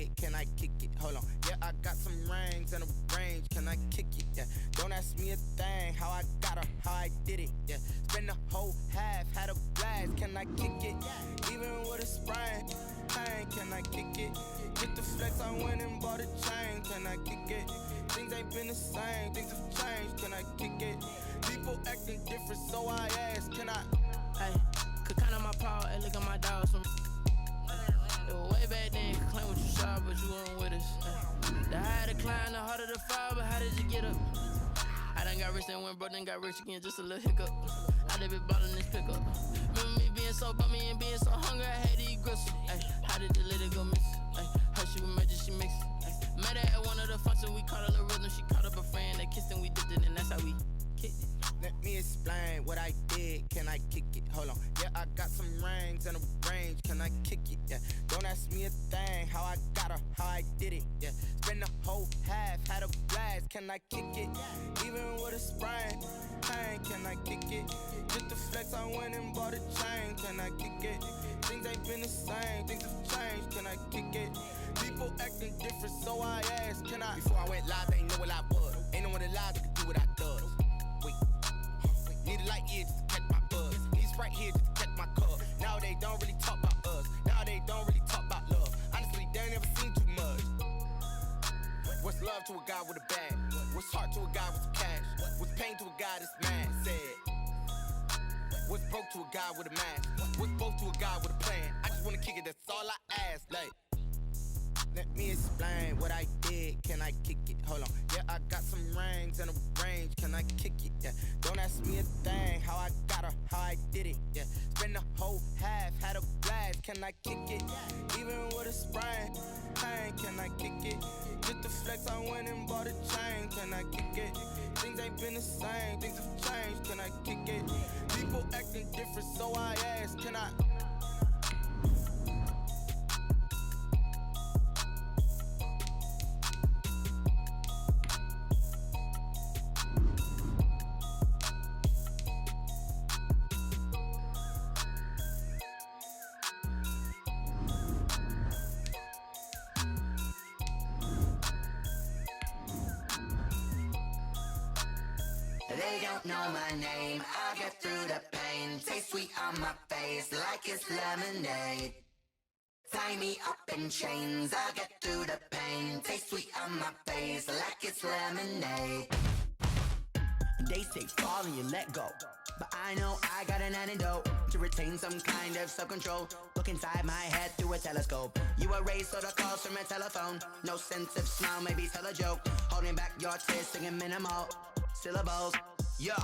did, can I kick it? Hold on, yeah, I got some rings and a range, can I kick it? Yeah, don't ask me a thing, how I got her, how I did it. Yeah, spend the whole half, had a blast, can I kick it? Even with a sprain, pain, can I kick it? Get the flex, I went and bought a chain, can I kick it? Things ain't been the same, things have changed, can I kick it? People acting different, so I ask, can I? Hey, could count on my power, hey, look at my dog, some it was way back then, could claim what you saw, but you weren't with us. The higher the climb, the harder the fall, but how did you get up? I done got rich, then went broke, then got rich again, just a little hiccup. I done been ballin' this pickup. Remember me being so bummy and being so hungry, I had to eat gristle. Ay, how did the lady go miss? Ay, her she was major, she mixed. Met her at one of the functions, we caught a little rhythm, she caught up a friend, they kissed and we dipped it, and that's how we kicked it. Let me explain what I did, can I kick it? Hold on, yeah, I got some rings and a range, can I kick it? Yeah, don't ask me a thing, how I got her, how I did it. Yeah, spend the whole half, had a blast, can I kick it? Even with a sprain, pain, can I kick it? Just the flex, I went and bought a chain, can I kick it? Things ain't been the same, things have changed, can I kick it? People acting different, so I ask, can I? Before I went live, they ain't know what I was. Ain't no one alive that could do what I does. Wait, need a light here just to catch my buzz. Need Sprite here just to catch my cup. Now they don't really talk about us. Now they don't really talk about love. Honestly, they ain't never seen too much. What's love to a guy with a bag? What's heart to a guy with some cash? What's pain to a guy that's mad? Said. What's broke to a guy with a mask? What's broke to a guy with a plan? I just wanna kick it, that's all I ask. Like, let me explain what I did, can I kick it? Hold on, yeah, I got some rings and a range, can I kick it? Yeah, don't ask me a thing, how I got her, how I did it. Yeah, spend the whole half, had a blast, can I kick it? Even with a sprain, pain, can I kick it? Just the flex, I went and bought a chain, can I kick it? Things ain't been the same, things have changed, can I kick it? People acting different, so I ask, can I? They don't know my name, I get through the pain. Taste sweet on my face like it's lemonade. Tie me up in chains, I get through the pain. Taste sweet on my face like it's lemonade. They say fall and you let go, but I know I got an antidote to retain some kind of self-control. Look inside my head through a telescope. You erase all the calls from a telephone. No sense of smile, maybe tell a joke. Holding back your tears, singing minimal syllables. Yeah,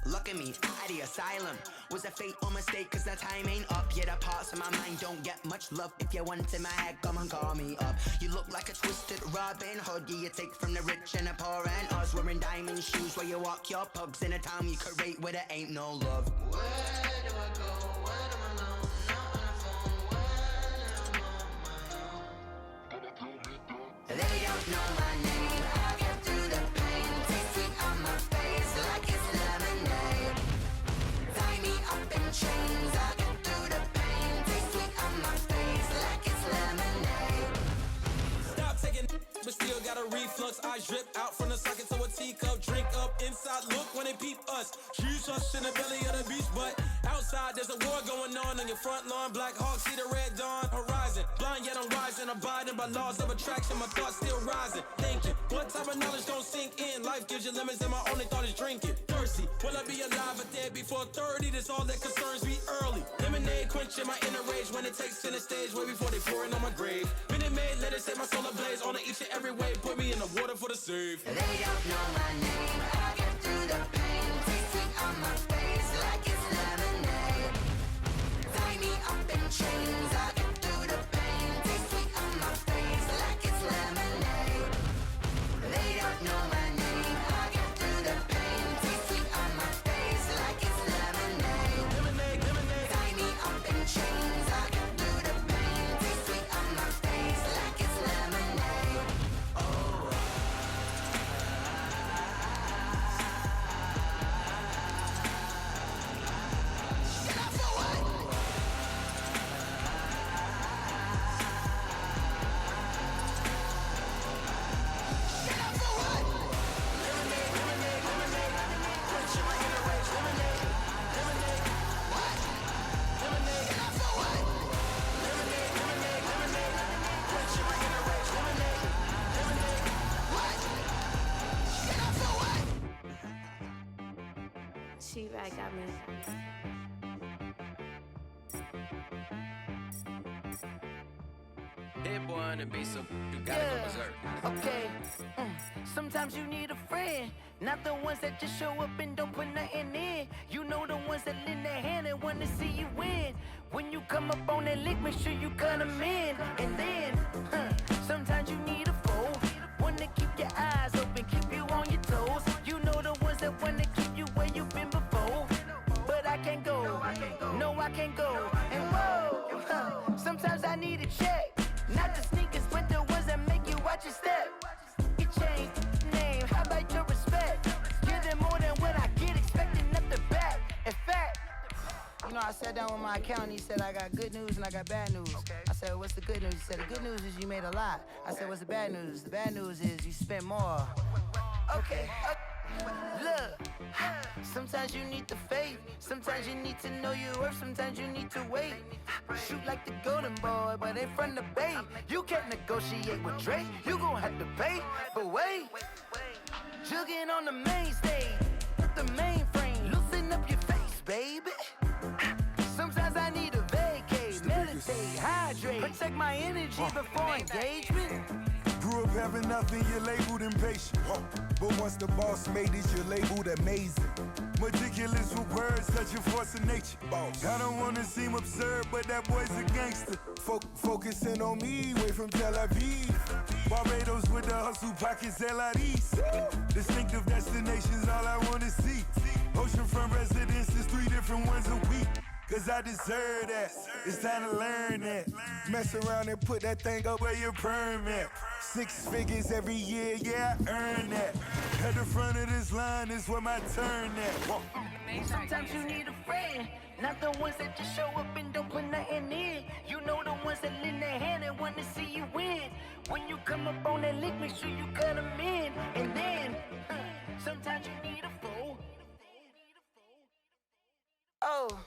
look at me, at the asylum. Was a fate or mistake, cause the time ain't up. Yet the parts of my mind don't get much love. If you want in my head, come and call me up. You look like a twisted Robin Hood. Yeah, you take from the rich and the poor and us. Wearing diamond shoes where you walk your pugs in a town you create where there ain't no love. Where do I go when I'm alone? Not on the phone, when I'm on my own. They don't know my name, I get through the pain. Taste sweet on my face like it's lemonade. Tie me up in chains, I get through the pain. Taste sweet on my face like it's lemonade. Stop taking but still got a reflux. Eyes drip out from the socket to a teacup. Drink up inside, look when they peep us. Shoes us in the belly of the beach, but outside there's a war going on your front lawn. Black Hawk, see the red dawn horizon. Blind yet I'm rising, abiding by laws of attraction. My thoughts still rising, thinking what type of knowledge don't sink in? Life gives you limits and my only thought is drinking. Thirsty, will I be alive or dead before 30? That's all that concerns me early. Lemonade quenching my inner rage when it takes center stage way before they pour it on my grave. Minute Maid, let it set my soul ablaze on each and every way. Put me in the water for the save. They don't know my name, I get through the pain. Taste sweet on my face like it's lemonade. Tie me up in chains, I get through the pain. Taste sweet on my face like it's lemonade. They don't know my name, I get through the pain. Taste sweet on my face like it's lemonade. Lemonade, lemonade. Tie me up in chains, I get through the pain. Taste sweet on my face like it's lemonade. got me. Hit boy on the beat, so you gotta go berserk. Okay. Sometimes you need a friend, not the ones that just show up and don't put nothing in. You know the ones that lend their hand and wanna see you win. When you come up on that lick, make sure you cut them in. And then, sometimes you need a foe, one to keep your eyes open, keep you on your toes. You know the ones that wanna keep you where you've been before. But I can't go, no I can't go. And whoa, sometimes I need a check. Not the sneakers, but the ones that make you watch your step. You change name, how about your respect? Give them more than what I get, expecting up the back. In fact, you know, I sat down with my accountant, he said I got good news and I got bad news. I said, what's the good news? He said, the good news is you made a lot. I said, what's the bad news? The bad news is you spent more. Okay, look, sometimes you need the faith, sometimes you need to know your worth, sometimes you need to wait. Shoot like the golden boy, but ain't from the bay. You can't negotiate with Drake, you gon' have to pay. But wait, jugging on the main stage, the mainframe, loosen up your face, baby. Sometimes I need a vacate, meditate, hydrate, protect my energy before engagement. Grew up having nothing, you're labeled impatient. But once the boss made it, you're labeled amazing. Meticulous with words, such a force of nature. I don't wanna seem absurd, but that boy's a gangster. Focusing on me, way from Tel Aviv. Barbados with the hustle pockets, LIDs. Distinctive destinations, all I wanna see. Oceanfront residences, 3 different ones a week. Cause I deserve that, it's time to learn that. Mess around and put that thing up where your permit. 6 figures every year, yeah, I earn that. At the front of this line is where my turn at. Sometimes you need a friend, not the ones that just show up and don't put nothing in. You know the ones that lend their hand and wanna see you win. When you come up on that lick, make sure you cut them in. And then, sometimes you need a fool. Oh.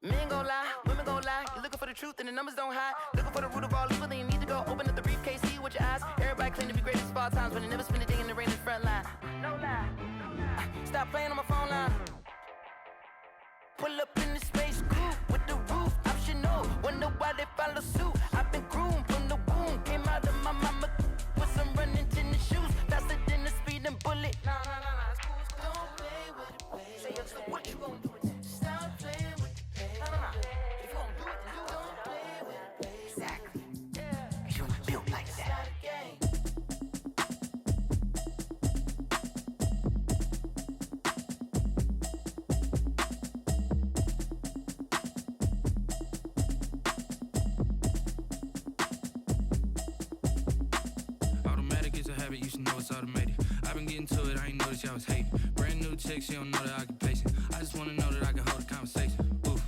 Men gon' lie, women gon' lie. You're looking for the truth and the numbers don't hide. Looking for the root of all evil, then you need to go open up the briefcase, see with your eyes. Everybody claim to be greatest of all times, but they never spend a day in the rain in the front line. No lie. Stop playing on my phone line. Pull up in the space coupe with the roof optional. Wonder why they follow suit. I've been groomed from the womb. Came out of my mama with some running tennis shoes. Faster than the speeding bullet. No, it's cool. Don't play with it, baby. Say, what you gon' do? Stop playing with it. If you gon' do it, then you don't play with it, baby. Exactly. Yeah. You built like that. Automatic is a habit, you should know it's automated. I've been getting to it, I ain't noticed y'all was hating. Brand new chick, she don't know the occupation. I just wanna know that I can hold a conversation. Oof,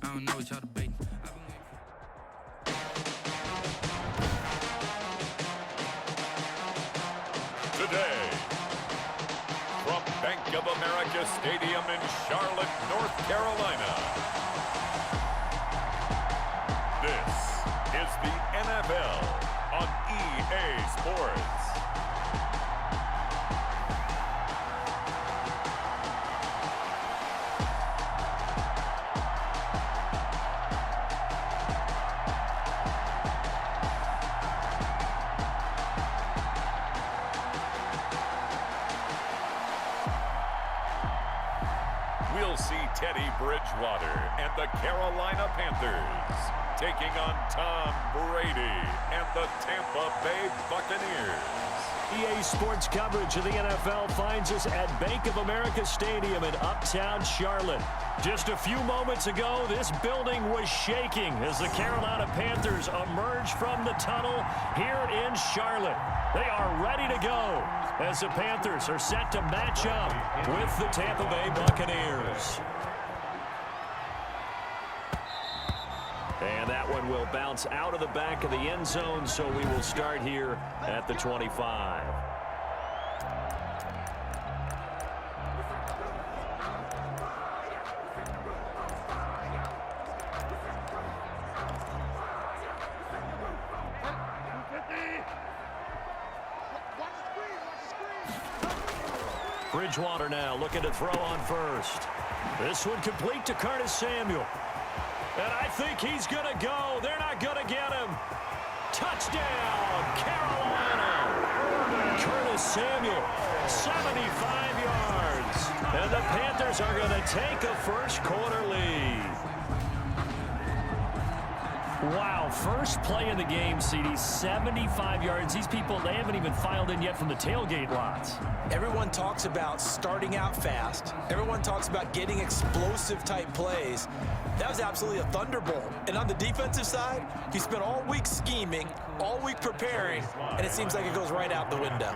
I don't know what y'all debating. I've been waiting for... Today, from Bank of America Stadium in Charlotte, North Carolina, this is the NFL on EA Sports. We'll see Teddy Bridgewater and the Carolina Panthers taking on Tom Brady and the Tampa Bay Buccaneers. EA Sports coverage of the NFL finds us at Bank of America Stadium in Uptown Charlotte. Just a few moments ago, this building was shaking as the Carolina Panthers emerged from the tunnel here in Charlotte. They are ready to go as the Panthers are set to match up with the Tampa Bay Buccaneers. And that one will bounce out of the back of the end zone, so we will start here at the 25. Bridgewater now looking to throw on first. This one complete to Curtis Samuel. And I think he's going to go. They're not going to get him. Touchdown, Carolina. Curtis Samuel, 75 yards. And the Panthers are going to take a first quarter lead. Wow, first play in the game, CD, 75 yards. These people, they haven't even filed in yet from the tailgate lots. Everyone talks about starting out fast. Everyone talks about getting explosive type plays. That was absolutely a thunderbolt. And on the defensive side, he spent all week scheming, all week preparing, and it seems like it goes right out the window.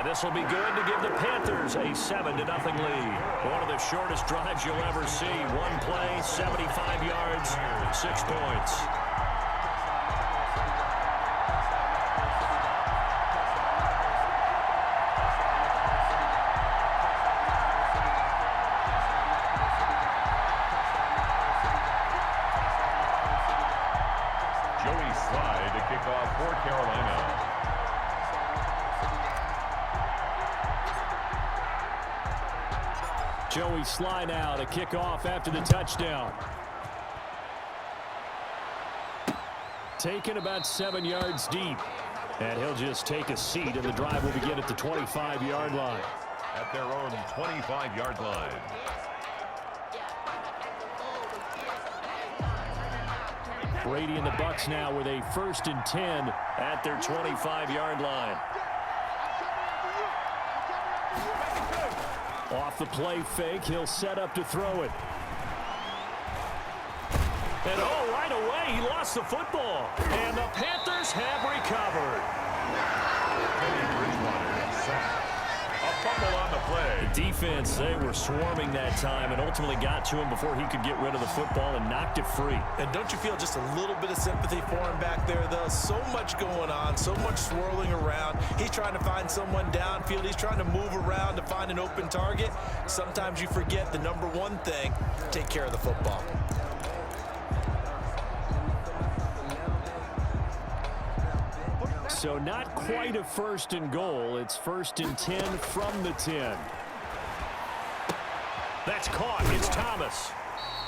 This will be good to give the Panthers a 7-0 lead. One of the shortest drives you'll ever see. One play, 75 yards, 6 points. Joey Slye to kick off for Carolina. Joey Slye now to kick off after the touchdown. Taken about 7 yards deep. And he'll just take a seat, and the drive will begin at the 25-yard line. At their own 25-yard line. Brady and the Bucs now with a 1st and 10 at their 25-yard line. Off the play fake, he'll set up to throw it. And oh, right away, he lost the football. And the Panthers have recovered. A fumble on the play. The defense, they were swarming that time and ultimately got to him before he could get rid of the football and knocked it free. And don't you feel just a little bit of sympathy for him back there, though? So much going on, so much swirling around. He's trying to find someone downfield. He's trying to move around to find an open target. Sometimes you forget the number one thing, take care of the football. So not quite a 1st and goal. It's 1st and 10 from the 10. That's caught. It's Thomas.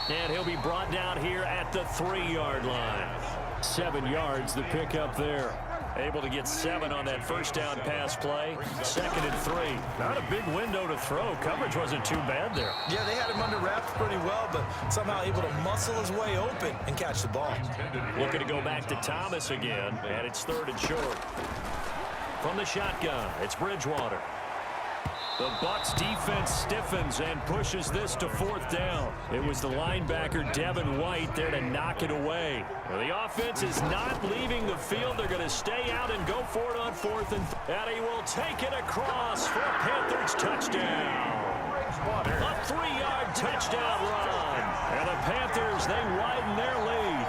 And he'll be brought down here at the 3-yard line. 7 yards, the pickup there. Able to get 7 on that first down pass play. 2nd and 3. Not a big window to throw. Coverage wasn't too bad there. Yeah, they had him under wraps pretty well, but somehow able to muscle his way open and catch the ball. Looking to go back to Thomas again, and it's 3rd and short. From the shotgun, it's Bridgewater. The Bucs defense stiffens and pushes this to 4th down. It was the linebacker Devin White there to knock it away. Well, the offense is not leaving the field. They're going to stay out and go for it on 4th and he will take it across for a Panthers touchdown. A 3-yard touchdown run. And the Panthers, they widen their lead.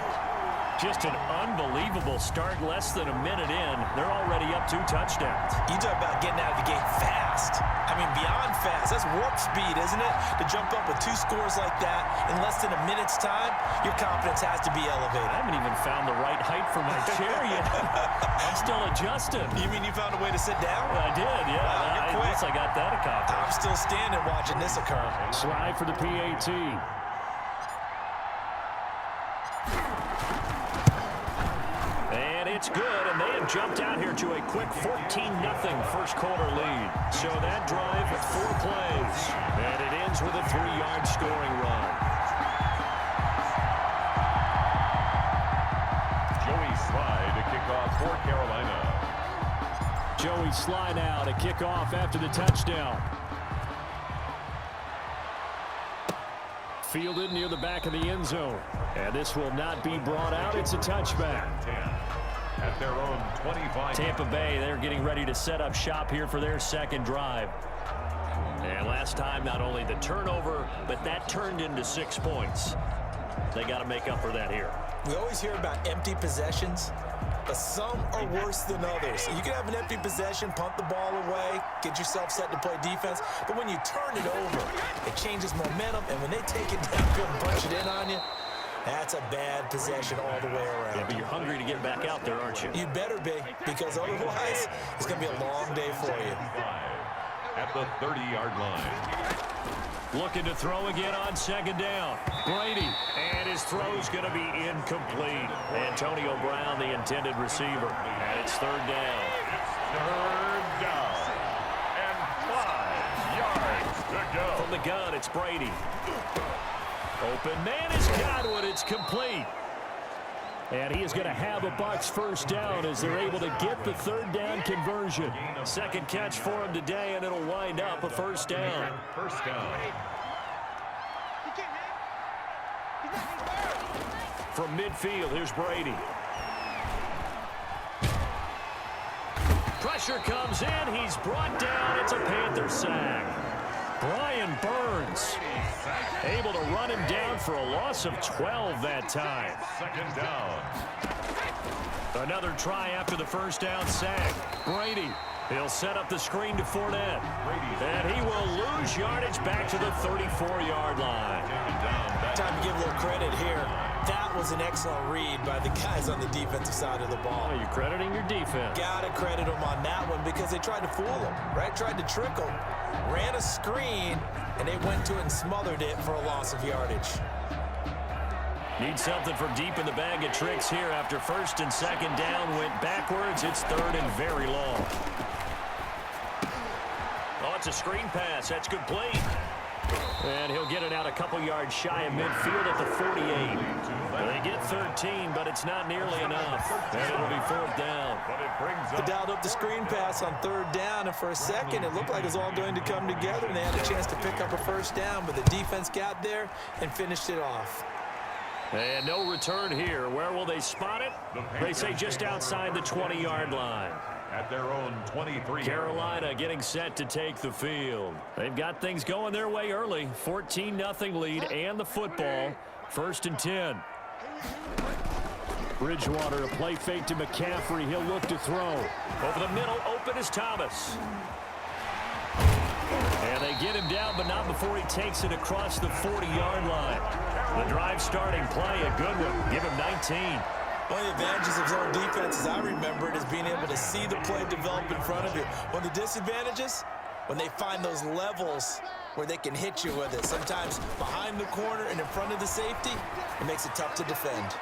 Just an unbelievable start. Less than a minute in, they're already up 2 touchdowns. You talk about getting out of the game fast. I mean, beyond fast. That's warp speed, isn't it? To jump up with 2 scores like that in less than a minute's time, your confidence has to be elevated. I haven't even found the right height for my chair yet. I'm still adjusting. You mean you found a way to sit down? I did, yeah. Wow, you're quick. I guess I got that accomplished. I'm still standing watching this occur. Slide for the PAT. It's good, and they have jumped out here to a quick 14-0 first quarter lead. So that drive with 4 plays, and it ends with a 3-yard scoring run. Joey Slye to kick off for Carolina. Joey Slye now to kick off after the touchdown. Fielded near the back of the end zone, and this will not be brought out. It's a touchback. At their own 25. Tampa Bay, they're getting ready to set up shop here for their 2nd drive. And last time, not only the turnover, but that turned into 6 points. They got to make up for that here. We always hear about empty possessions, but some are worse than others. You can have an empty possession, punt the ball away, get yourself set to play defense, but when you turn it over, it changes momentum, and when they take it downfield and punch it in on you, That's a bad possession all the way around. Yeah, but you're hungry to get back out there, aren't you? You better be, because otherwise it's going to be a long day for you. At the 30-yard line. Looking to throw again on second down. Brady, and his throw's going to be incomplete. Antonio Brown, the intended receiver. And it's third down. Third down. And 5 yards to go. From the gun, it's Brady. Open man is Godwin. It's complete. And he is going to have a Bucs first down as they're able to get the third down conversion. Second catch for him today, and it'll wind up a first down. First down. From midfield, here's Brady. Pressure comes in. He's brought down. It's a Panther sack. Brian Burns able to run him down for a loss of 12 that time. Second down. Another try after the first down sack. Brady, he'll set up the screen to Fournette. And he will lose yardage back to the 34-yard line. Time to give a little credit here. That was an excellent read by the guys on the defensive side of the ball. Oh, you're crediting your defense. Gotta credit them on that one because they tried to fool him, right? Tried to trick him. Ran a screen, and they went to it and smothered it for a loss of yardage. Need something from deep in the bag of tricks here after first and second down went backwards. It's third and very long. Oh, it's a screen pass. That's complete. And he'll get it out a couple yards shy of midfield at the 48. They get 13, but it's not nearly enough. And it'll be fourth down. They dialed up the screen pass on third down, and for a second it looked like it was all going to come together, and they had a chance to pick up a first down, but the defense got there and finished it off. And no return here. Where will they spot it? They say just outside the 20-yard line. At their own 23. Carolina getting set to take the field. They've got things going their way early. 14-0 lead and the football. First and 10. Bridgewater, a play fake to McCaffrey. He'll look to throw. Over the middle, open is Thomas. And they get him down, but not before he takes it across the 40-yard line. The drive starting play, a good one. Give him 19. One of the advantages of zone defense, as I remember it, is being able to see the play develop in front of you. One of the disadvantages, when they find those levels where they can hit you with it. Sometimes behind the corner and in front of the safety, it makes it tough to defend.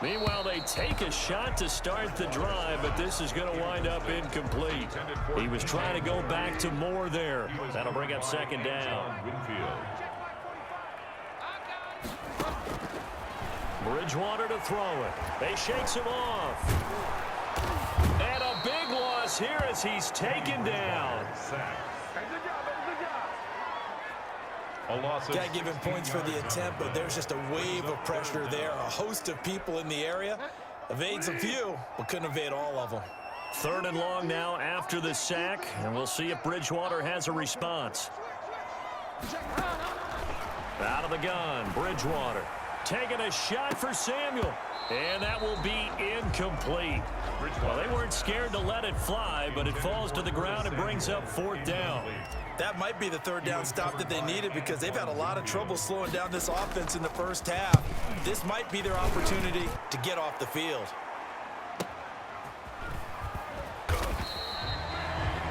Meanwhile, they take a shot to start the drive, but this is going to wind up incomplete. He was trying to go back to Moore there. That'll bring up second down. Bridgewater to throw it. They shakes him off. And a big loss here as he's taken down. Can't give him points for the attempt, but there's just a wave of pressure there. A host of people in the area. Evades a few, but couldn't evade all of them. Third and long now after the sack, and we'll see if Bridgewater has a response. Out of the gun, Bridgewater. Taking a shot for Samuel, and that will be incomplete. Well, they weren't scared to let it fly, but it falls to the ground and brings up fourth down. That might be the third down stop that they needed because they've had a lot of trouble slowing down this offense in the first half. This might be their opportunity to get off the field.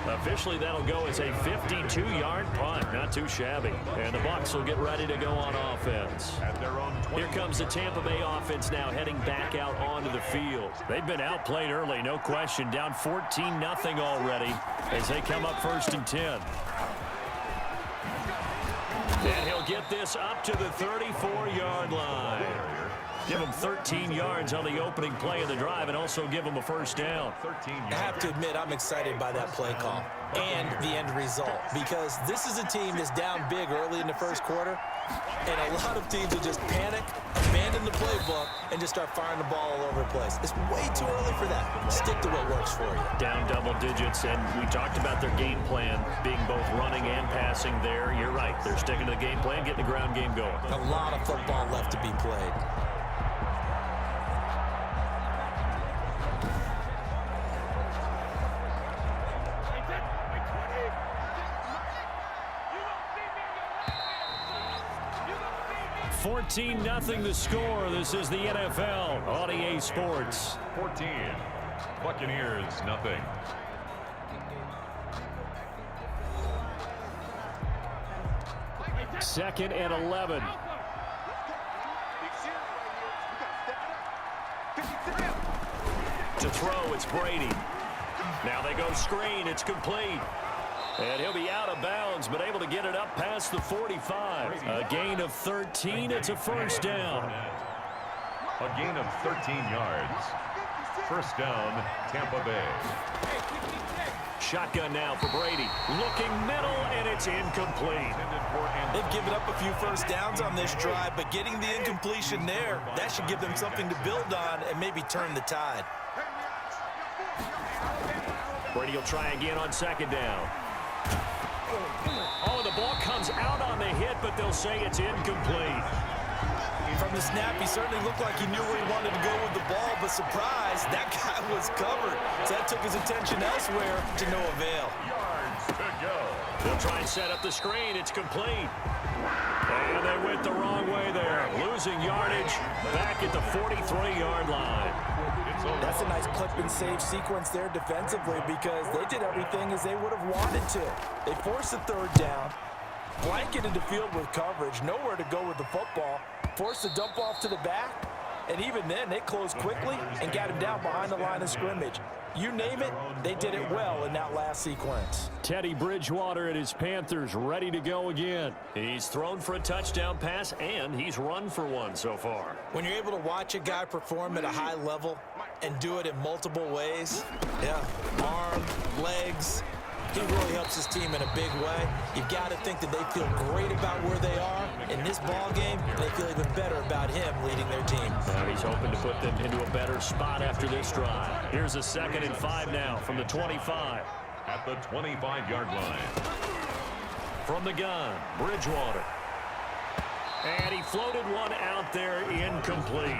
Officially, that'll go as a 52-yard punt. Not too shabby. And the Bucs will get ready to go on offense. Here comes the Tampa Bay offense now heading back out onto the field. They've been outplayed early, no question. Down 14-0 already as they come up first and 10. And he'll get this up to the 34-yard line. Give him 13 yards on the opening play of the drive and also give him a first down. I have to admit, I'm excited by that play call and the end result because this is a team that's down big early in the first quarter, and a lot of teams will just panic, abandon the playbook, and just start firing the ball all over the place. It's way too early for that. Stick to what works for you. Down double digits, and we talked about their game plan being both running and passing there. You're right. They're sticking to the game plan, getting the ground game going. A lot of football left to be played. 14-0 the score. This is the NFL on EA Sports. 14. Buccaneers, nothing. Second and 11. To throw, it's Brady. Now they go screen. It's complete. And he'll be out of bounds, but able to get it up past the 45. A gain of 13. It's a first down. A gain of 13 yards. First down, Tampa Bay. Shotgun now for Brady. Looking middle, and it's incomplete. They've given up a few first downs on this drive, but getting the incompletion there, that should give them something to build on and maybe turn the tide. Brady will try again on second down. Oh, the ball comes out on the hit, but they'll say it's incomplete. From the snap, he certainly looked like he knew where he wanted to go with the ball, but surprise, that guy was covered. So that took his attention elsewhere to no avail. Yards to go. They'll try and set up the screen. It's complete. And they went the wrong way there. Losing yardage back at the 43-yard line. That's a nice clip and save sequence there defensively because they did everything as they would have wanted to. They forced the third down, blanketed the field with coverage, nowhere to go with the football, forced the dump off to the back, and even then they closed quickly and got him down behind the line of scrimmage. You name it, they did it well in that last sequence. Teddy Bridgewater and his Panthers ready to go again. He's thrown for a touchdown pass, and he's run for one so far. When you're able to watch a guy perform at a high level and do it in multiple ways, arm, legs, he really helps his team in a big way. You've got to think that they feel great about where they are in this ball game, and they feel even better about him leading their team. He's hoping to put them into a better spot after this drive. Here's a 2nd and 5 now from the 25. At the 25-yard line. From the gun, Bridgewater. And he floated one out there, incomplete.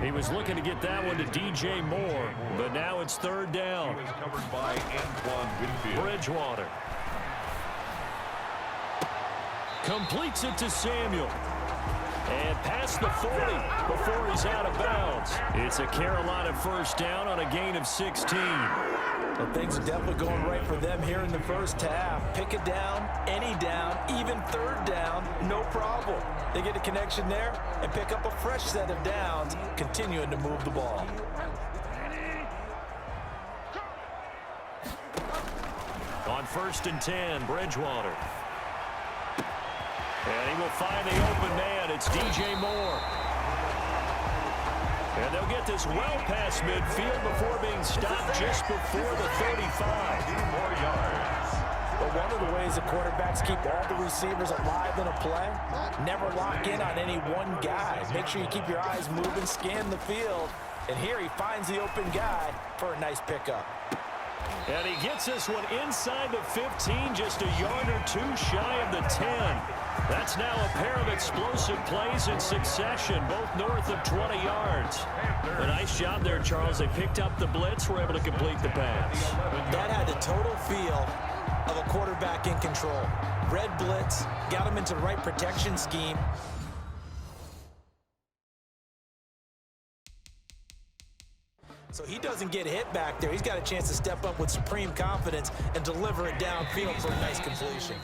He was looking to get that one to DJ Moore, but now it's third down. He was covered by Antoine Winfield. Bridgewater completes it to Samuel. And past the 40 before he's out of bounds. It's a Carolina first down on a gain of 16. Well, things are definitely going right for them here in the first half. Pick a down, any down, even third down, no problem. They get a connection there and pick up a fresh set of downs, continuing to move the ball. On 1st and 10, Bridgewater. And he will find the open man. It's DJ Moore. And they'll get this well past midfield before being stopped just before the 35. 2 more yards. But one of the ways the quarterbacks keep all the receivers alive in a play, never lock in on any one guy. Make sure you keep your eyes moving, scan the field. And here he finds the open guy for a nice pickup. And he gets this one inside the 15, just a yard or two shy of the 10. That's now a pair of explosive plays in succession, both north of 20 yards. A nice job there, Charles. They picked up the blitz, were able to complete the pass. That had the total feel of a quarterback in control. Red blitz, got him into the right protection scheme. So he doesn't get hit back there. He's got a chance to step up with supreme confidence and deliver it downfield for a nice completion.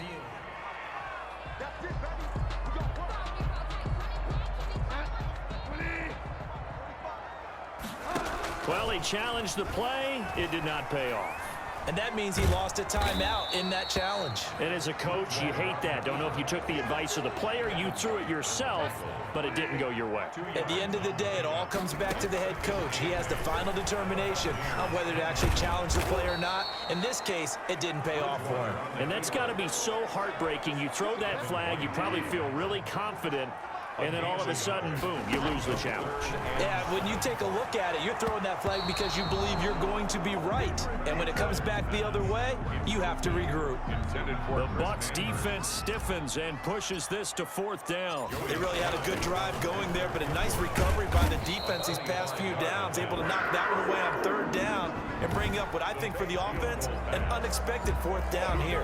Well, he challenged the play. It did not pay off. And that means he lost a timeout in that challenge. And as a coach, you hate that. Don't know if you took the advice of the player. You threw it yourself, but it didn't go your way. At the end of the day, it all comes back to the head coach. He has the final determination on whether to actually challenge the play or not. In this case, it didn't pay off for him. And that's got to be so heartbreaking. You throw that flag, you probably feel really confident, and then all of a sudden, boom, you lose the challenge. Yeah, when you take a look at it, you're throwing that flag because you believe you're going to be right. And when it comes back the other way, you have to regroup. The Bucs defense stiffens and pushes this to 4th down. They really had a good drive going there, but a nice recovery by the defense these past few downs, able to knock that one away on 3rd down and bring up what I think for the offense, an unexpected 4th down here.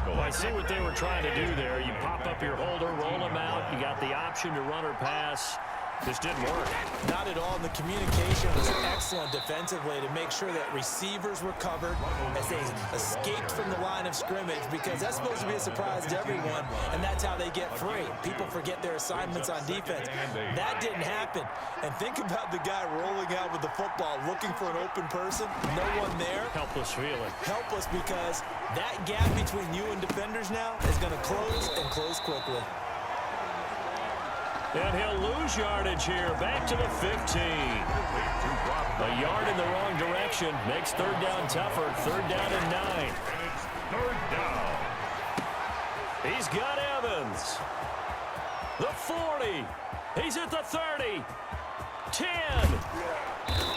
Well, I see what they were trying to do there. You pop up your holder, roll them out. You got the the option to run or pass just didn't work. Not at all. The communication was excellent defensively to make sure that receivers were covered as they escaped from the line of scrimmage, because that's supposed to be a surprise to everyone, and that's how they get free. People forget their assignments on defense. That didn't happen. And think about the guy rolling out with the football, looking for an open person, no one there. Helpless feeling. Helpless, because that gap between you and defenders now is going to close and close quickly. And he'll lose yardage here, back to the 15. A yard in the wrong direction makes third down tougher. Third down and 9. Third down. He's got Evans. The 40. He's at the 30. 10.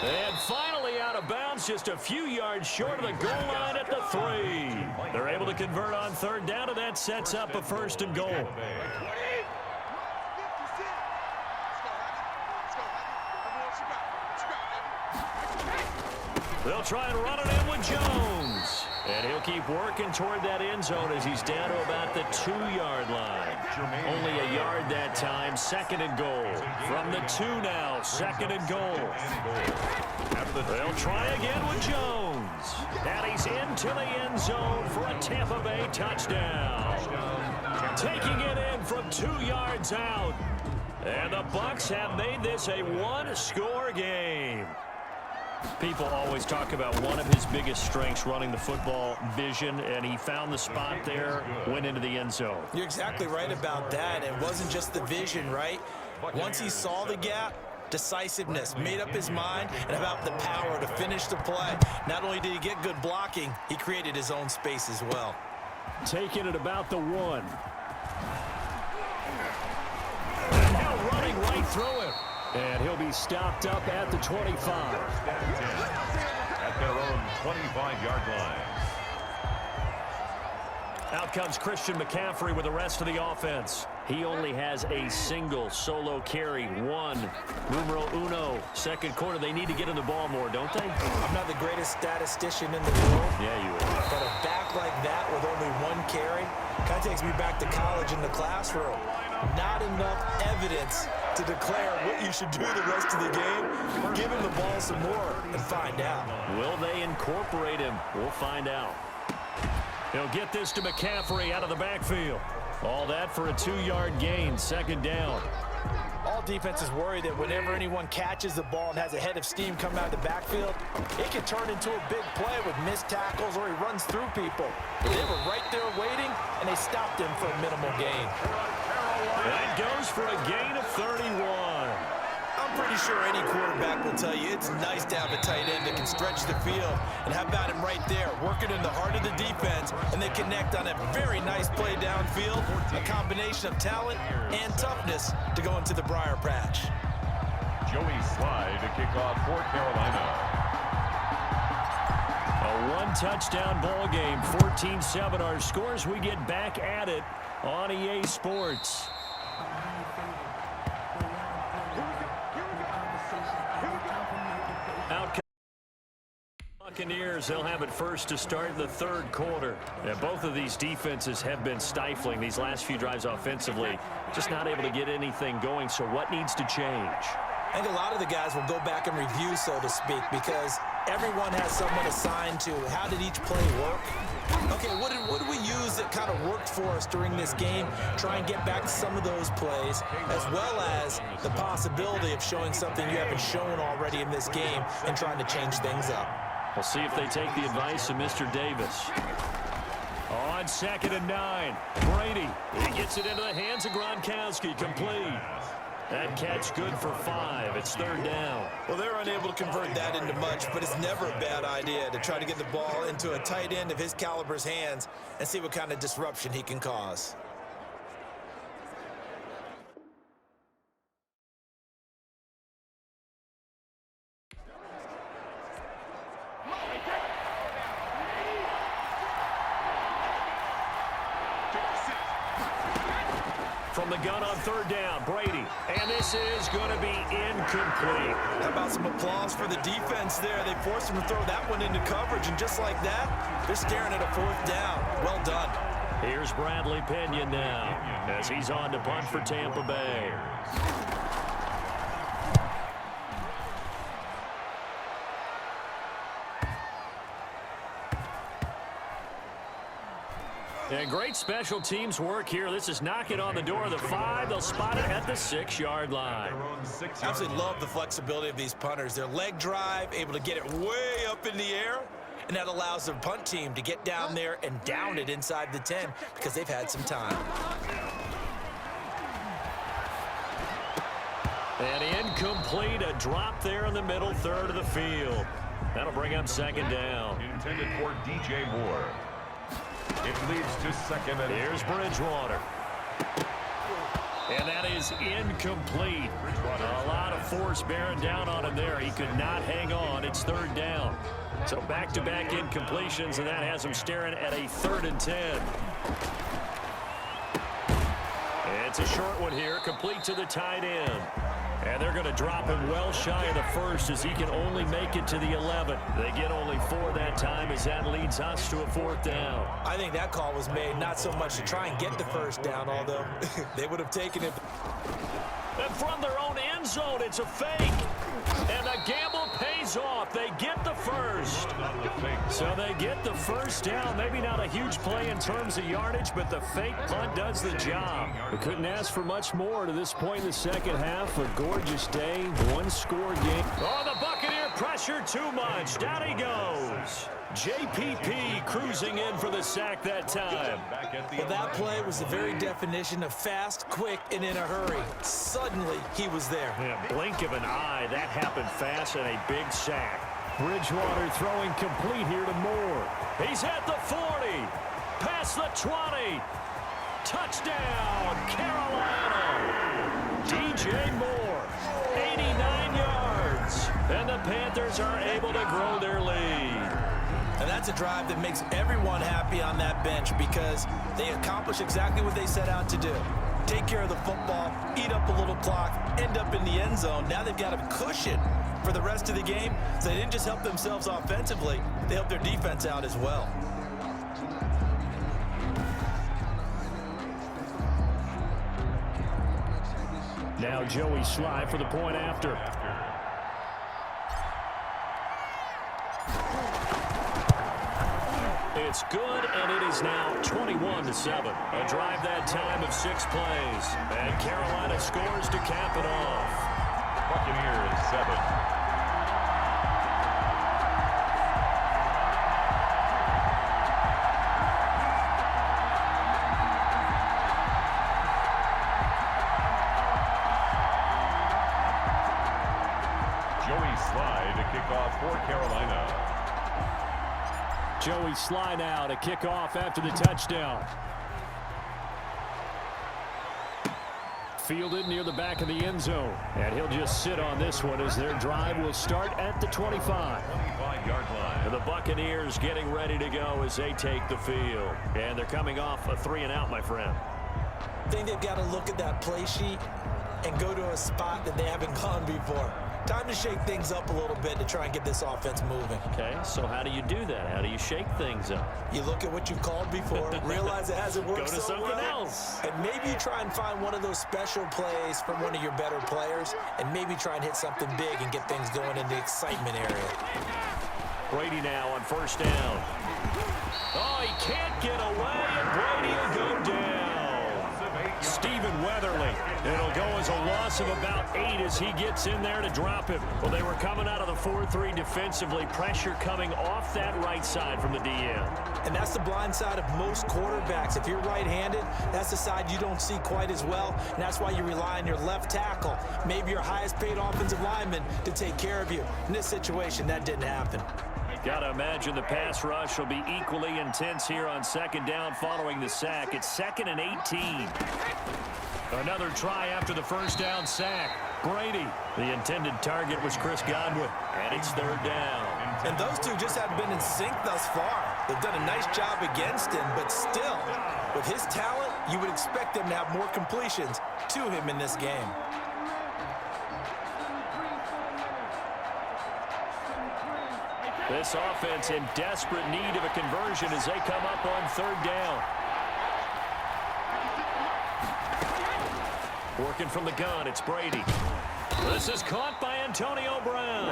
And finally out of bounds, just a few yards short of the goal line at the 3. They're able to convert on third down, and that sets up a first and goal. They'll try and run it in with Jones. And he'll keep working toward that end zone as he's down to about the 2-yard line. Only a yard that time. Second and goal. From the 2 now. Second and goal. They'll try again with Jones. And he's into the end zone for a Tampa Bay touchdown. Taking it in from 2 yards out. And the Bucs have made this a one-score game. People always talk about one of his biggest strengths, running the football, vision, and he found the spot there, went into the end zone. You're exactly right about that. It wasn't just the vision, right? Once he saw the gap, decisiveness, made up his mind, and about the power to finish the play. Not only did he get good blocking, he created his own space as well. Taking it about the 1. And now running right through him. And he'll be stopped up at the 25. At their own 25-yard line. Out comes Christian McCaffrey with the rest of the offense. He only has a single solo carry. 1, numero uno. Second quarter, they need to get him the ball more, don't they? I'm not the greatest statistician in the world. Yeah, you are. But a back like that with only 1 carry kind of takes me back to college in the classroom. Not enough evidence to declare what you should do the rest of the game. Give him the ball some more and find out. Will they incorporate him? We'll find out. He'll get this to McCaffrey out of the backfield. All that for a 2-yard gain, second down. All defenses worry that whenever anyone catches the ball and has a head of steam coming out of the backfield, it can turn into a big play with missed tackles or he runs through people. But they were right there waiting, and they stopped him for a minimal gain. That goes for a gain of 31. I'm pretty sure any quarterback will tell you it's nice to have a tight end that can stretch the field. And how about him right there, working in the heart of the defense, and they connect on a very nice play downfield, a combination of talent and toughness to go into the briar patch. Joey Slye to kick off for Carolina. A one-touchdown ball game, 14-7 our scores. We get back at it on EA Sports. Out Buccaneers, they'll have it first to start the third quarter. And both of these defenses have been stifling these last few drives offensively. Just not able to get anything going, so what needs to change? I think a lot of the guys will go back and review, so to speak, because everyone has someone assigned to how did each play work. Okay, what did we use that kind of worked for us during this game? Try and get back to some of those plays, as well as the possibility of showing something you haven't shown already in this game and trying to change things up. We'll see if they take the advice of Mr. Davis. On 2nd and 9, Brady. He gets it into the hands of Gronkowski, complete. That catch good for 5. It's third down. Well, they're unable to convert that into much, but it's never a bad idea to try to get the ball into a tight end of his caliber's hands and see what kind of disruption he can cause. From the gun on third down, Brady. And this is going to be incomplete. How about some applause for the defense there? They forced him to throw that one into coverage, and just like that, they're staring at a 4th down. Well done. Here's Bradley Pinion now. as he's on to punt for Tampa Bay. And great special teams work here. This is knocking on the door of the 5. They'll spot it at the 6-yard line. I absolutely love the flexibility of these punters. Their leg drive, able to get it way up in the air, and that allows the punt team to get down there and down it inside the 10 because they've had some time. And incomplete, a drop there in the middle third of the field. That'll bring up second down. Intended for DJ Moore. It leads to second and here's Bridgewater. And that is incomplete. A lot of force bearing down on him there. He could not hang on. It's third down. So back-to-back incompletions, and that has him staring at a 3rd and 10. It's a short one here, complete to the tight end. And they're going to drop him well shy of the 1st as he can only make it to the 11. They get only 4 that time as that leads us to a 4th down. I think that call was made not so much to try and get the 1st down, although they would have taken it. And from their own end zone, it's a fake. And the gamble pays off. They get the 1st. So they get the 1st down. Maybe not a huge play in terms of yardage, but the fake punt does the job. We couldn't ask for much more to this point in the second half. A gorgeous day, 1-score game. Oh, the Buccaneer pressure too much. Down he goes. JPP cruising in for the sack that time. Well, that play was the very definition of fast, quick, and in a hurry. Suddenly, he was there. Yeah, blink of an eye. That happened fast and a big sack. Bridgewater throwing complete here to Moore. He's at the 40. Past the 20. Touchdown, Carolina. DJ Moore, 89 yards. And the Panthers are able to grow their lead. And that's a drive that makes everyone happy on that bench because they accomplish exactly what they set out to do. Take care of the football, eat up a little clock, end up in the end zone. Now they've got a cushion for the rest of the game. So they didn't just help themselves offensively, they helped their defense out as well. Now Joey Sly for the point after. It's good, and it is now 21-7. A drive that time of 6 plays. And Carolina scores to cap it off. Buccaneers 7. Joey Sly to kick off for Carolina. Joey Sly now to kick off after the touchdown. Fielded near the back of the end zone. And he'll just sit on this one as their drive will start at the 25. 25-yard line. And the Buccaneers getting ready to go as they take the field. And they're coming off a 3-and-out, my friend. I think they've got to look at that play sheet and go to a spot that they haven't gone before. Time to shake things up a little bit to try and get this offense moving. Okay, so how do you do that? How do you shake things up? You look at what you've called before, realize it hasn't worked Go to so something well, else. and maybe you try and find one of those special plays from one of your better players, and maybe try and hit something big and get things going in the excitement area. Brady now on 1st down. Oh, he can't get away, and Brady will go down. Stephen Weatherly. It'll go as a loss of about 8 as he gets in there to drop him. Well, they were coming out of the 4-3 defensively. Pressure coming off that right side from the DN. And that's the blind side of most quarterbacks. If you're right-handed, that's the side you don't see quite as well. And that's why you rely on your left tackle, maybe your highest-paid offensive lineman, to take care of you. In this situation, that didn't happen. Got to imagine the pass rush will be equally intense here on 2nd down following the sack. It's 2nd and 18. Another try after the 1st down sack. Brady. The intended target was Chris Godwin. And it's 3rd down. And those two just haven't been in sync thus far. They've done a nice job against him, but still, with his talent, you would expect them to have more completions to him in this game. This offense in desperate need of a conversion as they come up on 3rd down. Working from the gun, it's Brady. This is caught by Antonio Brown.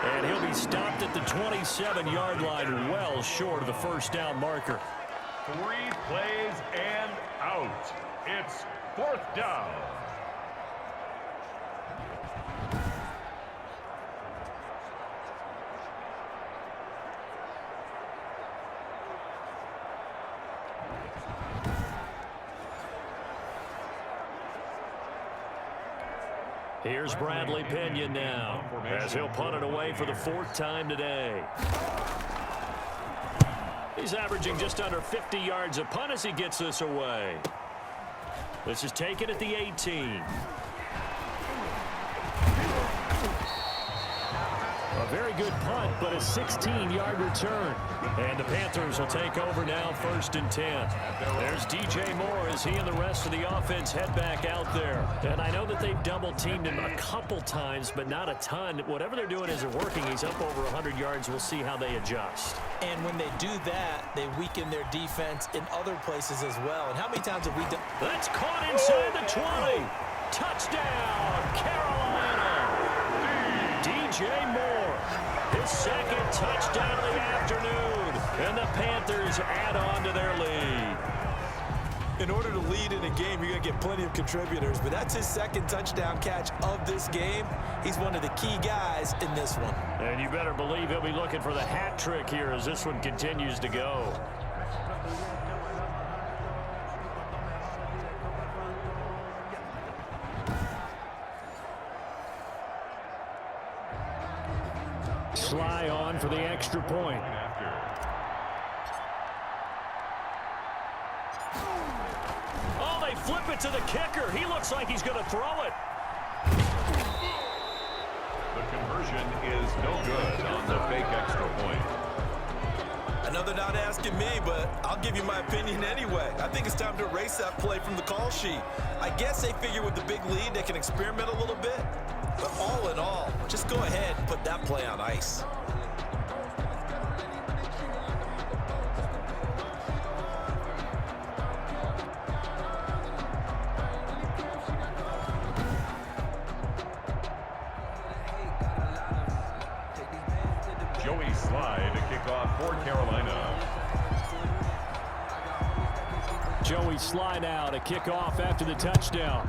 And he'll be stopped at the 27-yard line, well short of the first down marker. 3 plays and out. It's 4th down. Here's Bradley Pinion now, as he'll punt it away for the 4th time today. He's averaging just under 50 yards a punt as he gets this away. This is taken at the 18. A very good punt, but a 16-yard return. And the Panthers will take over now, 1st and 10. There's DJ Moore as he and the rest of the offense head back out there. And I know that they've double-teamed him a couple times, but not a ton. Whatever they're doing isn't working. He's up over 100 yards. We'll see how they adjust. And when they do that, they weaken their defense in other places as well. And how many times have we done? That's caught inside the 20. Touchdown, Carolina. DJ Moore, his 2nd touchdown of the afternoon, and the Panthers add on to their lead. In order to lead in a game, you're going to get plenty of contributors, but that's his 2nd touchdown catch of this game. He's one of the key guys in this one. And you better believe he'll be looking for the hat trick here as this one continues to go. Sly on for the extra point. Oh, they flip it to the kicker. He looks like he's going to throw it. The conversion is no good on the fake extra point. I know they're not asking me, but I'll give you my opinion anyway. I think it's time to erase that play from the call sheet. I guess they figure with the big lead they can experiment a little bit. But all in all, just go ahead and put that play on ice. Joey Sly to kick off for Carolina. Joey Sly now to kick off after the touchdown.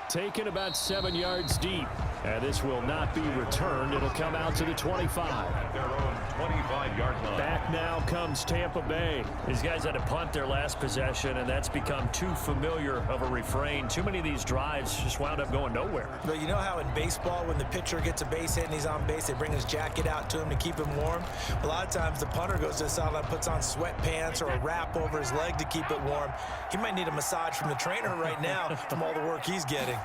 Taken about 7 yards deep. And this will not be returned. It'll come out to the 25. Their own 25-yard line. Back now comes Tampa Bay. These guys had to punt their last possession, and that's become too familiar of a refrain. Too many of these drives just wound up going nowhere. But you know how in baseball, when the pitcher gets a base hit and he's on base, they bring his jacket out to him to keep him warm? A lot of times the punter goes to the sideline, puts on sweatpants or a wrap over his leg to keep it warm. He might need a massage from the trainer right now from all the work he's getting.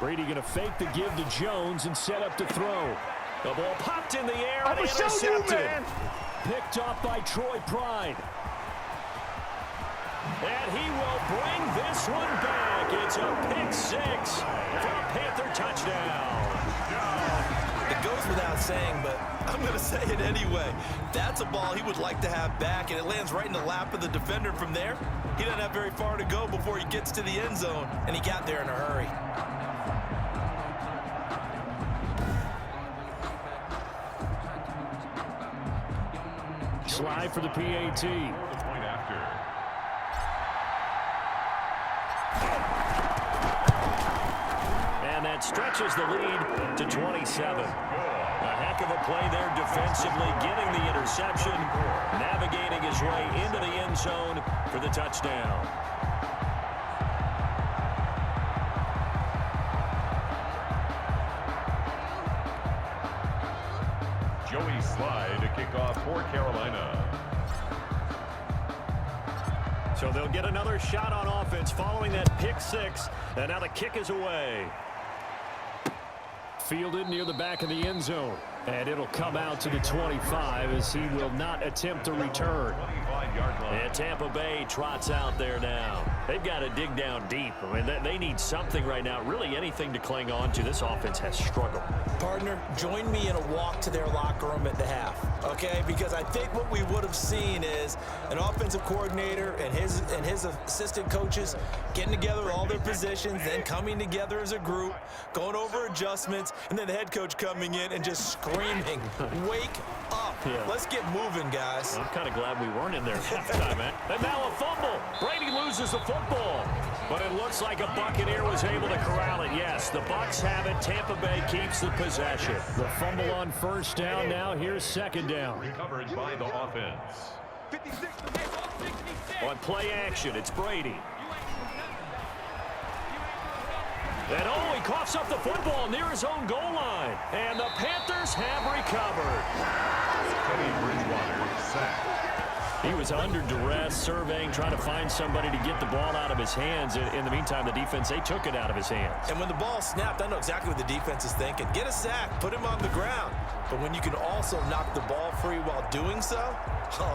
Brady going to fake the give to Jones and set up to throw. The ball popped in the air and intercepted. Picked off by Troy Pride. And he will bring this one back. It's a pick 6 for a Panther touchdown. It goes without saying, but I'm going to say it anyway. That's a ball he would like to have back, and it lands right in the lap of the defender from there. He doesn't have very far to go before he gets to the end zone, and he got there in a hurry. Sly for the PAT. The point after. And that stretches the lead to 27. A heck of a play there defensively, getting the interception, navigating his way into the end zone for the touchdown. Joey Sly to kick off for Carolina. So they'll get another shot on offense following that pick 6, and now the kick is away. Fielded near the back of the end zone, and it'll come out to the 25 as he will not attempt to return. 25-yard line. And Tampa Bay trots out there now. They've got to dig down deep. I mean, they need something right now, really anything to cling on to. This offense has struggled. Partner, join me in a walk to their locker room at the half. okay? Because I think what we would have seen is an offensive coordinator and his assistant coaches getting together all their positions, then coming together as a group, going over adjustments, and then the head coach coming in and just screaming, wake up. Yeah. Let's get moving, guys. I'm kind of glad we weren't in there at halftime, man. And now a fumble. Brady loses the football. But it looks like a Buccaneer was able to corral it. Yes, the Bucs have it. Tampa Bay keeps the possession. The fumble on first down now. Here's second down. Recovered by the offense. On play action, it's Brady. And he coughs up the football near his own goal line. And the Panthers have recovered. Teddy Bridgewater sacked. He was under duress, surveying, trying to find somebody to get the ball out of his hands. In the meantime, the defense, they took it out of his hands. And when the ball snapped, I know exactly what the defense is thinking. Get a sack, put him on the ground. But when you can also knock the ball free while doing so,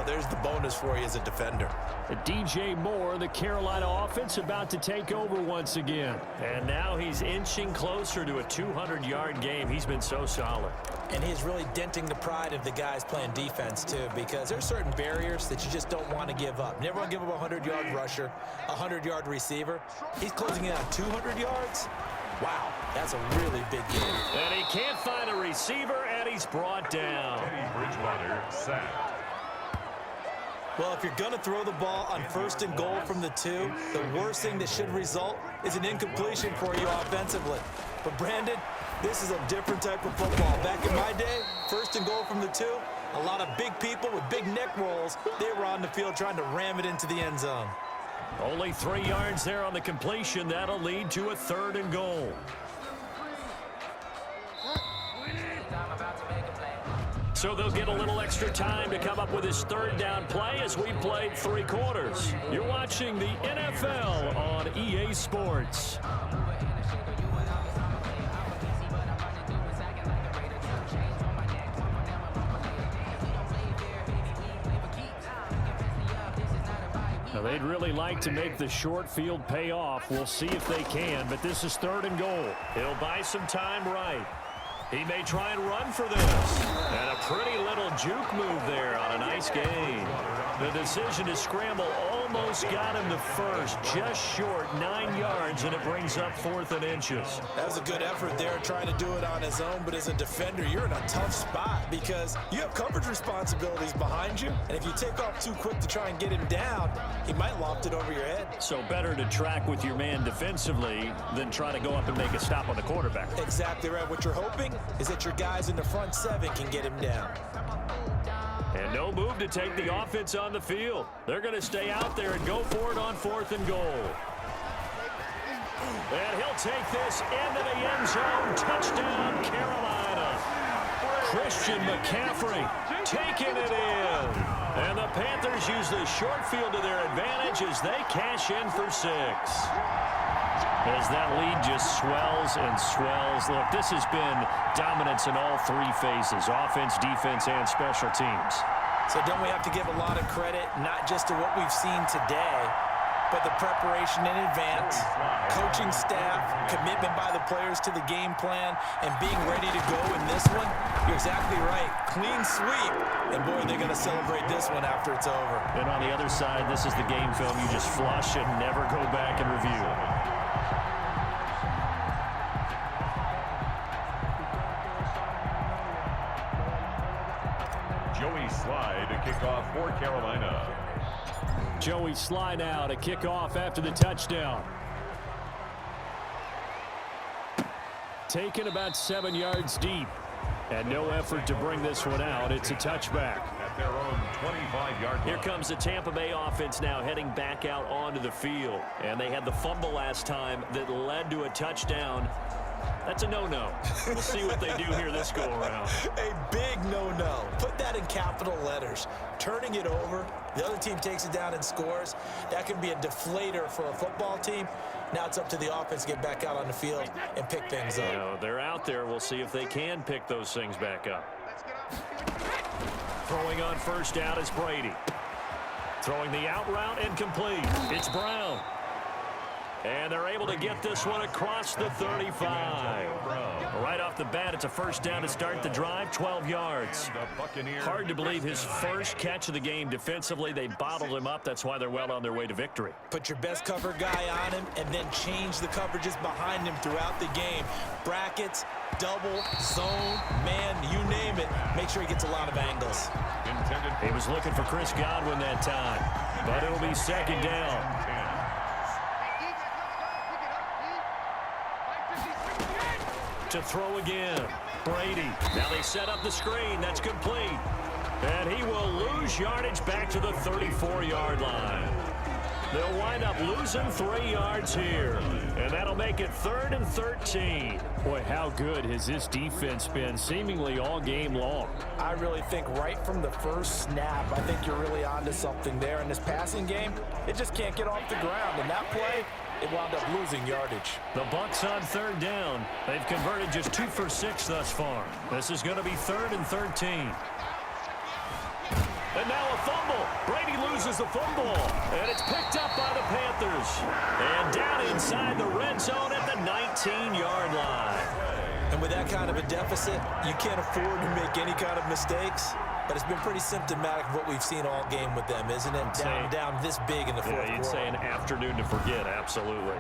there's the bonus for you as a defender. DJ Moore, the Carolina offense, about to take over once again. And now he's inching closer to a 200-yard game. He's been so solid. And he's really denting the pride of the guys playing defense, too, because there's certain barriers that you just don't want to give up. Never want to give up a 100-yard rusher, a 100-yard receiver. He's closing in on 200 yards. Wow, that's a really big game. And he can't find a receiver, and he's brought down. Teddy Bridgewater sacked. Well, if you're going to throw the ball on 1st and goal from the 2, the worst thing that should result is an incompletion for you offensively. But, Brandon, this is a different type of football. Back in my day, 1st and goal from the 2, a lot of big people with big neck rolls, they were on the field trying to ram it into the end zone. Only 3 yards there on the completion. That'll lead to a 3rd and goal. So they'll get a little extra time to come up with his 3rd down play as we played 3 quarters. You're watching the NFL on EA Sports. Now they'd really like to make the short field pay off. We'll see if they can, but this is 3rd and goal. He'll buy some time right. He may try and run for this. And a pretty little juke move there on a nice gain. The decision to scramble almost got him to first, just short 9 yards, and it brings up 4th and inches. That was a good effort there trying to do it on his own, but as a defender, you're in a tough spot because you have coverage responsibilities behind you, and if you take off too quick to try and get him down, he might loft it over your head. So better to track with your man defensively than try to go up and make a stop on the quarterback. Exactly right. What you're hoping is that your guys in the front 7 can get him down. And no move to take the offense on the field. They're going to stay out there and go for it on 4th and goal. And he'll take this into the end zone. Touchdown, Carolina. Christian McCaffrey taking it in. And the Panthers use the short field to their advantage as they cash in for 6. As that lead just swells and swells. Look, this has been dominance in all 3 phases, offense, defense, and special teams. So don't we have to give a lot of credit, not just to what we've seen today, but the preparation in advance, coaching staff, commitment by the players to the game plan, and being ready to go in this one? You're exactly right. Clean sweep. And, boy, they're going to celebrate this one after it's over. And on the other side, this is the game film you just flush and never go back and review. Joey Sly to kick off for Carolina. Joey Sly now to kick off after the touchdown. Taken about 7 yards deep. And no effort to bring this one out. It's a touchback. At their own 25-yard line. Here comes the Tampa Bay offense now heading back out onto the field. And they had the fumble last time that led to a touchdown. That's a no-no. We'll see what they do here this go-around. A big no-no. Put that in capital letters. Turning it over, the other team takes it down and scores. That can be a deflator for a football team. Now it's up to the offense to get back out on the field and pick things up. You know, they're out there. We'll see if they can pick those things back up. Throwing on first down is Brady. Throwing the out route and complete. It's Brown. And they're able to get this one across the 35. Right off the bat, it's a first down to start the drive, 12 yards. Hard to believe his first catch of the game defensively. They bottled him up. That's why they're well on their way to victory. Put your best cover guy on him and then change the coverages behind him throughout the game. Brackets, double, zone, man, you name it. Make sure he gets a lot of angles. He was looking for Chris Godwin that time, but it'll be second down. To throw again, Brady. Now they set up the screen. That's complete. And he will lose yardage back to the 34-yard line. They'll wind up losing 3 yards here. And that'll make it 3rd and 13. Boy, how good has this defense been seemingly all game long? I really think right from the first snap, I think you're really onto something there. In this passing game, it just can't get off the ground. And that play, it wound up losing yardage. The Bucs on 3rd down. They've converted just 2 for 6 thus far. This is going to be 3rd and 13. And now a fumble. Brady loses the football. And it's picked up by the Panthers. And down inside the red zone at the 19-yard line. And with that kind of a deficit, you can't afford to make any kind of mistakes. But it's been pretty symptomatic of what we've seen all game with them, isn't it? Down this big in the fourth quarter. You'd say an afternoon to forget, absolutely.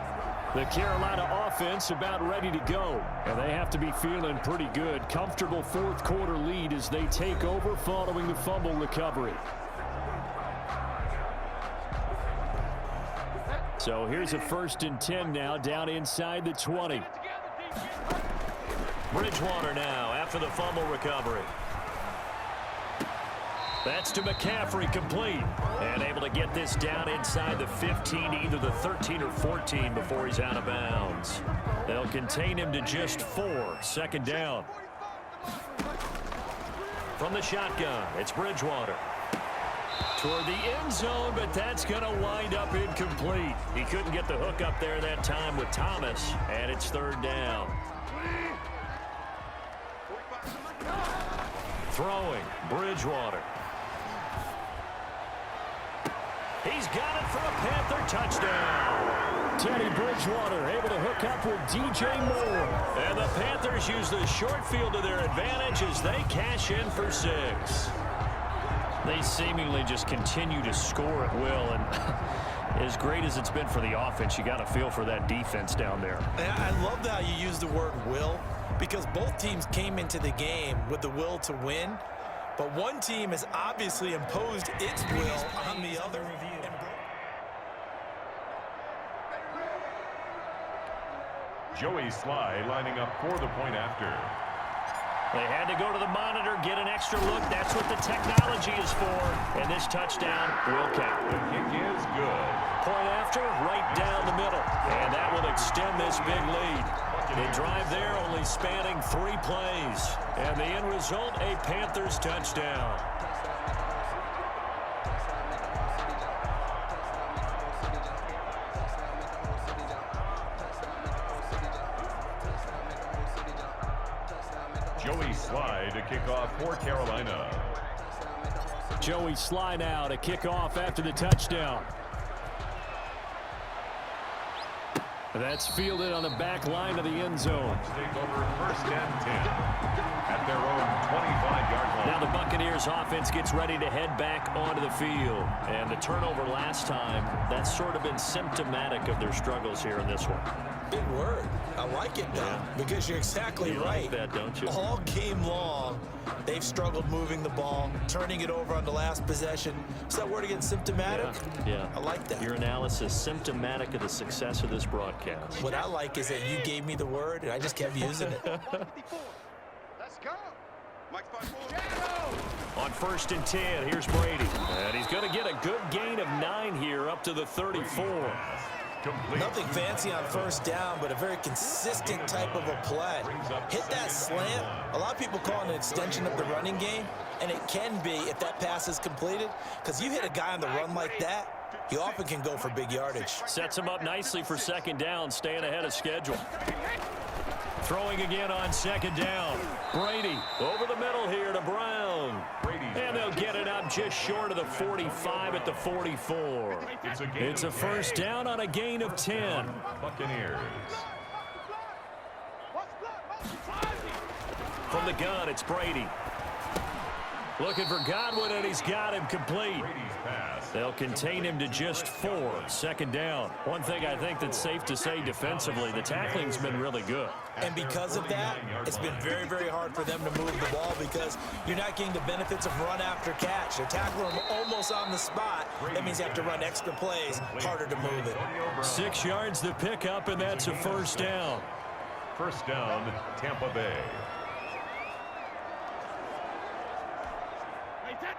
The Carolina offense about ready to go, and they have to be feeling pretty good. Comfortable fourth quarter lead as they take over following the fumble recovery. So here's a 1st and 10 now down inside the 20. Bridgewater now after the fumble recovery. That's to McCaffrey, complete. And able to get this down inside the 15, either the 13 or 14 before he's out of bounds. They'll contain him to just 4. 2nd down. From the shotgun, it's Bridgewater. Toward the end zone, but that's going to wind up incomplete. He couldn't get the hook up there that time with Thomas, and it's 3rd down. Throwing, Bridgewater. He's got it for a Panther touchdown. Teddy Bridgewater able to hook up with DJ Moore. And the Panthers use the short field to their advantage as they cash in for 6. They seemingly just continue to score at will. And as great as it's been for the offense, you got to feel for that defense down there. I love how you use the word will, because both teams came into the game with the will to win. But one team has obviously imposed its will on the other. Joey Sly lining up for the point after. They had to go to the monitor, get an extra look. That's what the technology is for. And this touchdown will count. The kick is good. Point after, right down the middle. And that will extend this big lead. The drive there only spanning 3 plays. And the end result, a Panthers touchdown. Joey Sly to kick off for Carolina. Joey Sly now to kick off after the touchdown. That's fielded on the back line of the end zone. Take over 1st and 10 at their own 25-yard line. Now the Buccaneers offense gets ready to head back onto the field. And the turnover last time, that's sort of been symptomatic of their struggles here in this one. Big word. I like it, though, because you're exactly right. Like that, don't you? All game long, they've struggled moving the ball, turning it over on the last possession. Is that word again, symptomatic? Yeah. I like that. Your analysis, symptomatic of the success of this broadcast. What I like is that you gave me the word, and I just kept using it. Let's go. On 1st and 10, here's Brady. And he's going to get a good gain of 9 here up to the 34. Nothing fancy on 1st down, but a very consistent type of a play. Hit that slant. A lot of people call it an extension of the running game, and it can be if that pass is completed, because you hit a guy on the run like that, he often can go for big yardage. Sets him up nicely for 2nd down, staying ahead of schedule. Throwing again on second down. Brady over the middle here to Brown. And they'll get it up just short of the 45 at the 44. It's a first down on a gain of 10. Buccaneers. From the gun, it's Brady. Looking for Godwin, and he's got him complete. They'll contain him to just 4. Second down. One thing I think that's safe to say defensively, the tackling's been really good. And because of that, it's been very, very hard for them to move the ball because you're not getting the benefits of run after catch. They're tackling them almost on the spot. That means you have to run extra plays, harder to move it. 6 yards the pickup, and that's a first down. First down, Tampa Bay.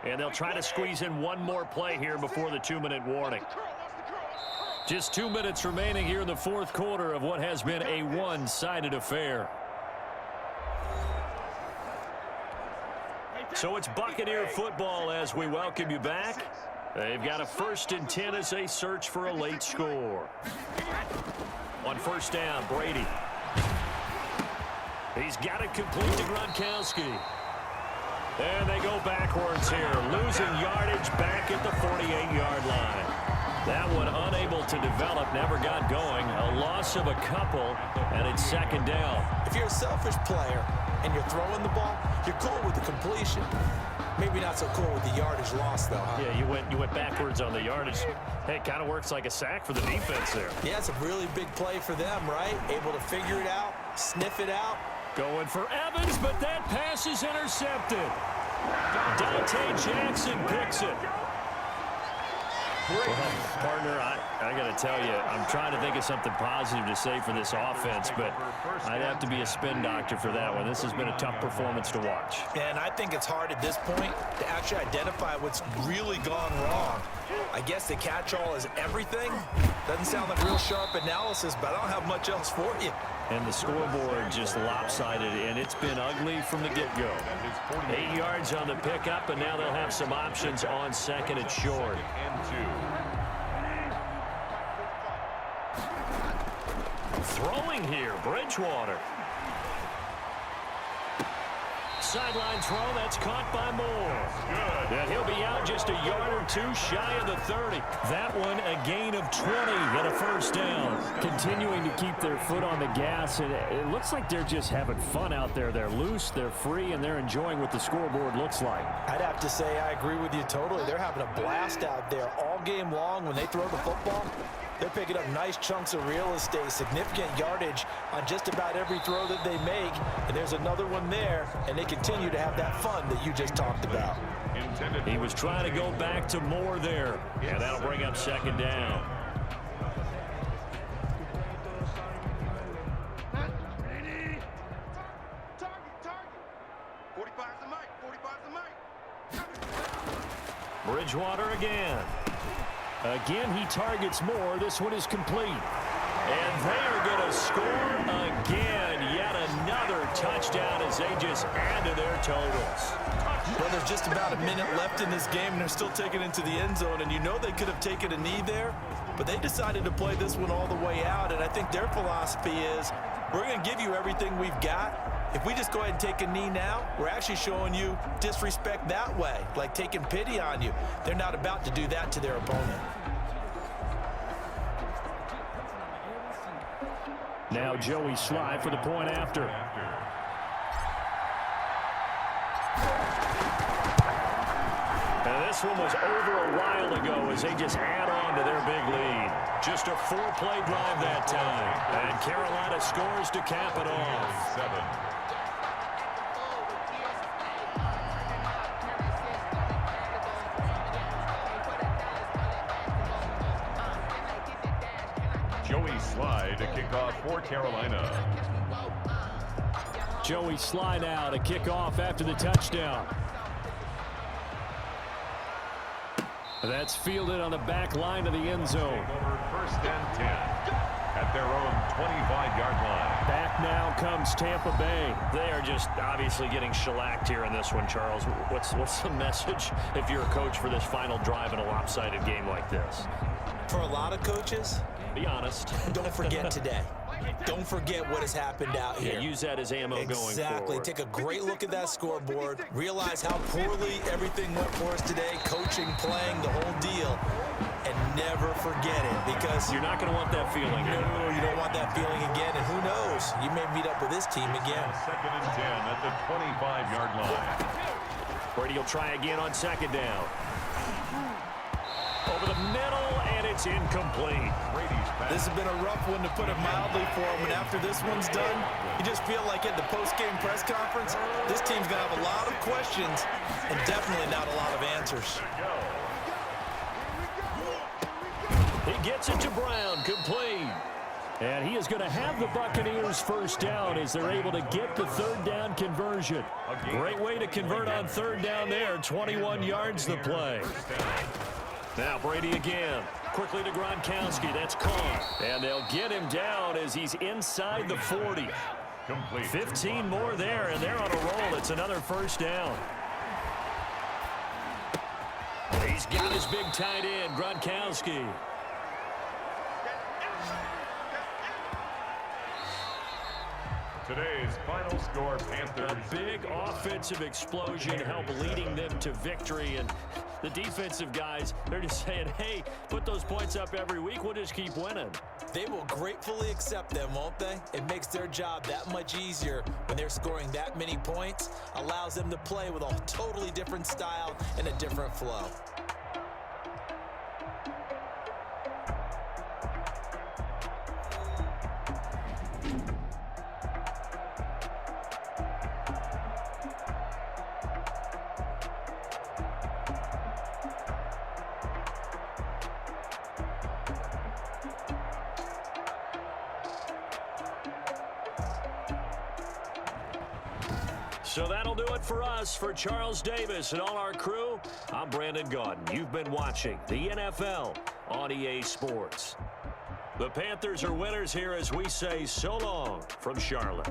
And they'll try to squeeze in one more play here before the 2-minute warning. Just 2 minutes remaining here in the fourth quarter of what has been a one-sided affair. So it's Buccaneer football as we welcome you back. They've got a 1st and 10 as they search for a late score. On first down, Brady. He's got it complete to Gronkowski. And they go backwards here, losing yardage back at the 48-yard line. That one unable to develop, never got going. A loss of a couple, and it's second down. If you're a selfish player and you're throwing the ball, you're cool with the completion. Maybe not so cool with the yardage loss, though, huh? Yeah, you went backwards on the yardage. Hey, it kind of works like a sack for the defense there. Yeah, it's a really big play for them, right? Able to figure it out, sniff it out. Going for Evans, but that pass is intercepted. Dante Jackson picks it. Well, partner, I got to tell you, I'm trying to think of something positive to say for this offense, but I'd have to be a spin doctor for that one. This has been a tough performance to watch. And I think it's hard at this point to actually identify what's really gone wrong. I guess the catch-all is everything. Doesn't sound like real sharp analysis, but I don't have much else for you. And the scoreboard just lopsided, and it's been ugly from the get-go. 8 yards on the pickup, and now they'll have some options on second and short. Throwing here, Bridgewater. Sideline throw, that's caught by Moore. And he'll be out just a yard or two shy of the 30. That one a gain of 20 and a first down. Continuing to keep their foot on the gas, and it looks like they're just having fun out there. They're loose, they're free, and they're enjoying what the scoreboard looks like. I'd have to say I agree with you totally. They're having a blast out there all game long when they throw the football. They're picking up nice chunks of real estate, significant yardage on just about every throw that they make. And there's another one there, and they continue to have that fun that you just talked about. He was trying to go back to Moore there, and that'll bring up second down. Bridgewater again. Again, he targets Moore. This one is complete. And they are going to score again. Yet another touchdown as they just add to their totals. Well, there's just about a minute left in this game, and they're still taking it to the end zone. And you know they could have taken a knee there, but they decided to play this one all the way out. And I think their philosophy is, we're going to give you everything we've got. If we just go ahead and take a knee now, we're actually showing you disrespect that way, like taking pity on you. They're not about to do that to their opponent. Now Joey Slye for the point after. And this one was over a while ago as they just add on to their big lead. Just a 4-play drive that time. And Carolina scores to cap it off. Joey Slye to kick off for Carolina. Joey Slye now to kick off after the touchdown. That's fielded on the back line of the end zone. First and 10 at their own 25-yard line. Back now comes Tampa Bay. They are just obviously getting shellacked here in this one, Charles. What's the message if you're a coach for this final drive in a lopsided game like this? For a lot of coaches, be honest. don't forget today. don't forget what has happened out here. Yeah, use that as ammo going forward. Exactly. Take a great look at that scoreboard. Realize how poorly everything went for us today, coaching, playing, the whole deal. And never forget it, because you're not going to want that feeling. No, you don't want that feeling again. And who knows? You may meet up with this team again. 2nd and 10 at the 25-yard line. Brady will try again on 2nd down. Over the middle, and it's incomplete. This has been a rough one, to put it mildly, for him. And after this one's done, you just feel like at the post-game press conference, this team's going to have a lot of questions and definitely not a lot of answers. He gets it to Brown, complete. And he is going to have the Buccaneers first down as they're able to get the 3rd down conversion. Great way to convert on 3rd down there. 21 yards the play. Now Brady again. Quickly to Gronkowski. That's caught. And they'll get him down as he's inside the 40. 15 more there, and they're on a roll. It's another first down. He's got his big tight end, Gronkowski. Today's final score, Panthers. A big offensive explosion help leading them to victory. And the defensive guys, they're just saying, hey, put those points up every week. We'll just keep winning. They will gratefully accept them, won't they? It makes their job that much easier when they're scoring that many points. Allows them to play with a totally different style and a different flow. So that'll do it for us. For Charles Davis and all our crew, I'm Brandon Gaudin. You've been watching the NFL on EA Sports. The Panthers are winners here as we say so long from Charlotte.